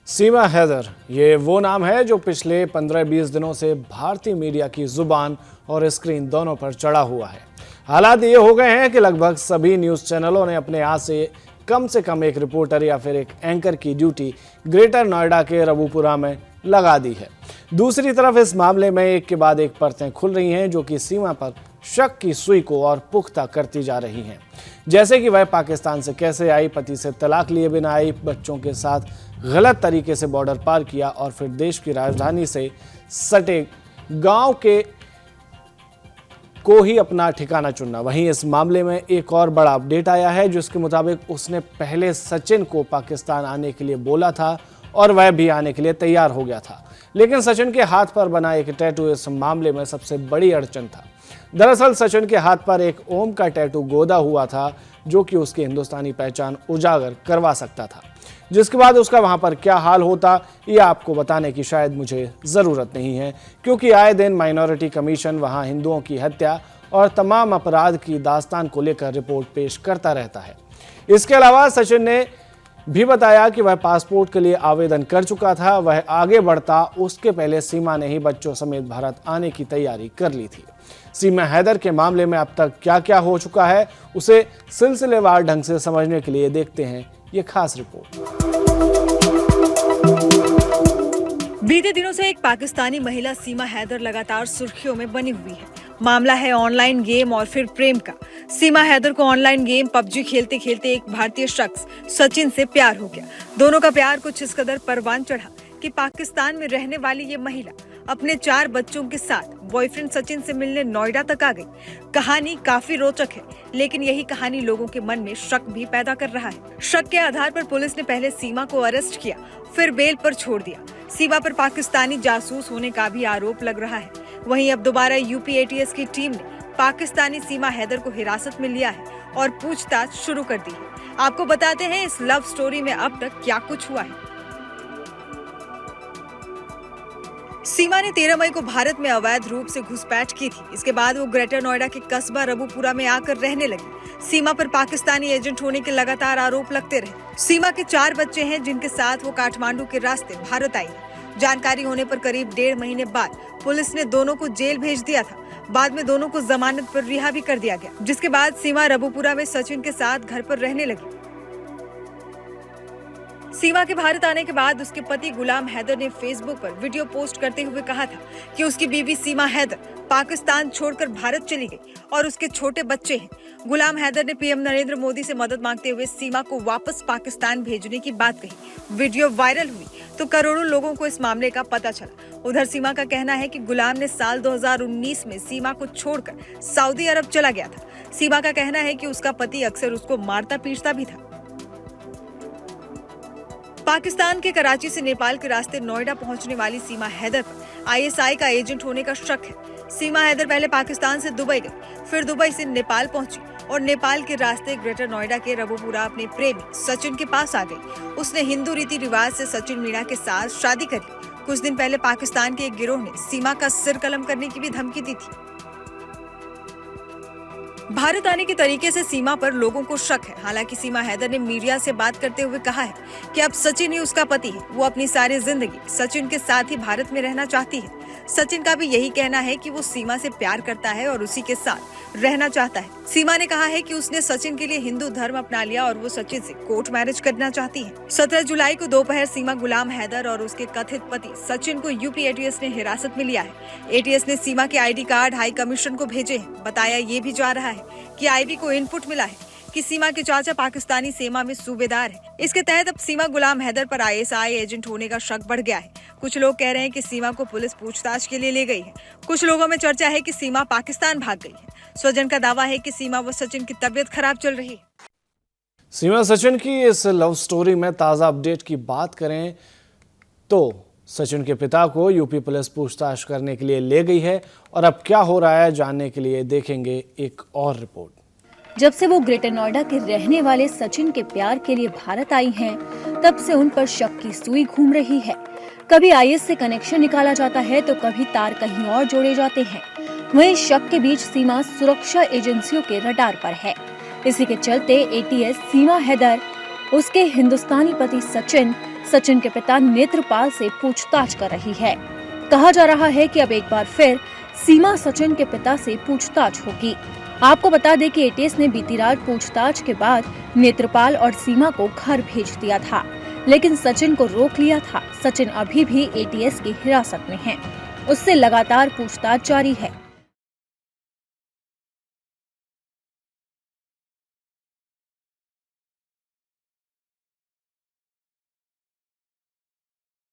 सीमा हैदर, ये वो नाम है जो पिछले 15-20 दिनों से भारतीय मीडिया की जुबान और स्क्रीन दोनों पर चढ़ा हुआ है। हालात ये हो गए हैं कि लगभग सभी न्यूज़ चैनलों ने अपने यहाँ से कम एक रिपोर्टर या फिर एक एंकर की ड्यूटी ग्रेटर नोएडा के रबुपुरा में लगा दी है। दूसरी तरफ इस मामले में एक के बाद एक परतें खुल रही हैं जो कि सीमा पर शक की सुई को और पुख्ता करती जा रही हैं। जैसे कि वह पाकिस्तान से कैसे आई, पति से तलाक लिए बिना आई, बच्चों के साथ गलत तरीके से बॉर्डर पार किया और फिर देश की राजधानी से सटे गांव के को ही अपना ठिकाना चुनना। वहीं इस मामले में एक और बड़ा अपडेट आया है जिसके मुताबिक उसने पहले सचिन को पाकिस्तान आने के लिए बोला था और वह भी आने के लिए तैयार हो गया था, लेकिन सचिन के हाथ पर बना एक टैटू इस मामले में सबसे बड़ी अड़चन था। दरअसल सचिन के हाथ पर एक ओम का टैटू गोदा हुआ था जो कि उसकी हिंदुस्तानी पहचान उजागर करवा सकता था, जिसके बाद उसका वहां पर क्या हाल होता ये आपको बताने की शायद मुझे ज़रूरत नहीं है, क्योंकि आए दिन माइनॉरिटी कमीशन वहां हिंदुओं की हत्या और तमाम अपराध की दास्तान को लेकर रिपोर्ट पेश करता रहता है। इसके अलावा सचिन ने भी बताया कि वह पासपोर्ट के लिए आवेदन कर चुका था। वह आगे बढ़ता उसके पहले सीमा ने ही बच्चों समेत भारत आने की तैयारी कर ली थी। सीमा हैदर के मामले में अब तक क्या क्या हो चुका है उसे सिलसिलेवार ढंग से समझने के लिए देखते हैं ये खास रिपोर्ट। बीते दिनों से एक पाकिस्तानी महिला सीमा हैदर लगातार सुर्खियों में बनी हुई है। मामला है ऑनलाइन गेम और फिर प्रेम का। सीमा हैदर को ऑनलाइन गेम पबजी खेलते खेलते एक भारतीय शख्स सचिन से प्यार हो गया। दोनों का प्यार कुछ इस कदर परवान चढ़ा कि पाकिस्तान में रहने वाली ये महिला अपने 4 बच्चों के साथ बॉयफ्रेंड सचिन से मिलने नोएडा तक आ गई। कहानी काफी रोचक है, लेकिन यही कहानी लोगों के मन में शक भी पैदा कर रहा है। शक के आधार पर पुलिस ने पहले सीमा को अरेस्ट किया, फिर बेल पर छोड़ दिया। सीमा पर पाकिस्तानी जासूस होने का भी आरोप लग रहा है। वहीं अब दोबारा यूपी एटीएस की टीम ने पाकिस्तानी सीमा हैदर को हिरासत में लिया है और पूछताछ शुरू कर दी है। आपको बताते हैं इस लव स्टोरी में अब तक क्या कुछ हुआ है। सीमा ने 13 मई को भारत में अवैध रूप से घुसपैठ की थी। इसके बाद वो ग्रेटर नोएडा के कस्बा रबुपुरा में आकर रहने लगी। सीमा पर पाकिस्तानी एजेंट होने के लगातार आरोप लगते रहे। सीमा के 4 बच्चे हैं जिनके साथ वो काठमांडू के रास्ते भारत आई है। जानकारी होने पर करीब 1.5 महीने बाद पुलिस ने दोनों को जेल भेज दिया था। बाद में दोनों को जमानत पर रिहा भी कर दिया गया, जिसके बाद सीमा रबुपुरा में सचिन के साथ घर पर रहने लगी। सीमा के भारत आने के बाद उसके पति गुलाम हैदर ने फेसबुक पर वीडियो पोस्ट करते हुए कहा था कि उसकी बीवी सीमा हैदर पाकिस्तान छोड़कर भारत चली गई और उसके छोटे बच्चे हैं। गुलाम हैदर ने पीएम नरेंद्र मोदी से मदद मांगते हुए सीमा को वापस पाकिस्तान भेजने की बात कही। वीडियो वायरल हुई तो करोड़ों लोगों को इस मामले का पता चला। उधर सीमा का कहना है कि गुलाम ने साल 2019 में सीमा को छोड़कर सऊदी अरब चला गया था। सीमा का कहना है कि उसका पति अक्सर उसको मारता पीटता भी था। पाकिस्तान के कराची से नेपाल के रास्ते नोएडा पहुंचने वाली सीमा हैदर पर आईएसआई का एजेंट होने का शक है। सीमा हैदर पहले पाकिस्तान से दुबई गई, फिर दुबई से नेपाल पहुंची और नेपाल के रास्ते ग्रेटर नोएडा के रबुपुरा अपने प्रेमी सचिन के पास आ गई। उसने हिंदू रीति रिवाज से सचिन मीणा के साथ शादी कर ली। कुछ दिन पहले पाकिस्तान के एक गिरोह ने सीमा का सिर कलम करने की भी धमकी दी थी। भारत आने के तरीके से सीमा पर लोगों को शक है। हालांकि सीमा हैदर ने मीडिया से बात करते हुए कहा है कि अब सचिन ही उसका पति है। वो अपनी सारी जिंदगी सचिन के साथ ही भारत में रहना चाहती है। सचिन का भी यही कहना है कि वो सीमा से प्यार करता है और उसी के साथ रहना चाहता है। सीमा ने कहा है कि उसने सचिन के लिए हिंदू धर्म अपना लिया और वो सचिन से कोर्ट मैरिज करना चाहती है। 17 जुलाई को दोपहर सीमा गुलाम हैदर और उसके कथित पति सचिन को यूपी एटीएस ने हिरासत में लिया है। एटीएस ने सीमा के आईडी कार्ड हाई कमीशन को भेजे हैं। बताया ये भी जा रहा है कि आईबी को इनपुट मिला है कि सीमा के चाचा पाकिस्तानी सेना में सूबेदार है। इसके तहत अब सीमा गुलाम हैदर पर आईएसआई एजेंट होने का शक बढ़ गया है। कुछ लोग कह रहे हैं कि सीमा को पुलिस पूछताछ के लिए ले गई है। कुछ लोगों में चर्चा है कि सीमा पाकिस्तान भाग गई है। स्वजन का दावा है कि सीमा व सचिन की तबीयत खराब चल रही है। सीमा सचिन की इस लव स्टोरी में ताज़ा अपडेट की बात करें तो सचिन के पिता को यूपी पुलिस पूछताछ करने के लिए ले गई है और अब क्या हो रहा है जानने के लिए देखेंगे एक और रिपोर्ट। जब से वो ग्रेटर नोएडा के रहने वाले सचिन के प्यार के लिए भारत आई हैं, तब से उन पर शक की सुई घूम रही है। कभी आईएस से कनेक्शन निकाला जाता है तो कभी तार कहीं और जोड़े जाते हैं। वहीं शक के बीच सीमा सुरक्षा एजेंसियों के रडार पर है। इसी के चलते एटीएस सीमा हैदर, उसके हिंदुस्तानी पति सचिन, सचिन के पिता नेत्रपाल से पूछताछ कर रही है। कहा जा रहा है कि अब एक बार फिर सीमा सचिन के पिता से पूछताछ होगी। आपको बता दें कि एटीएस ने बीती रात पूछताछ के बाद नेत्रपाल और सीमा को घर भेज दिया था, लेकिन सचिन को रोक लिया था। सचिन अभी भी एटीएस की हिरासत में है। उससे लगातार पूछताछ जारी है।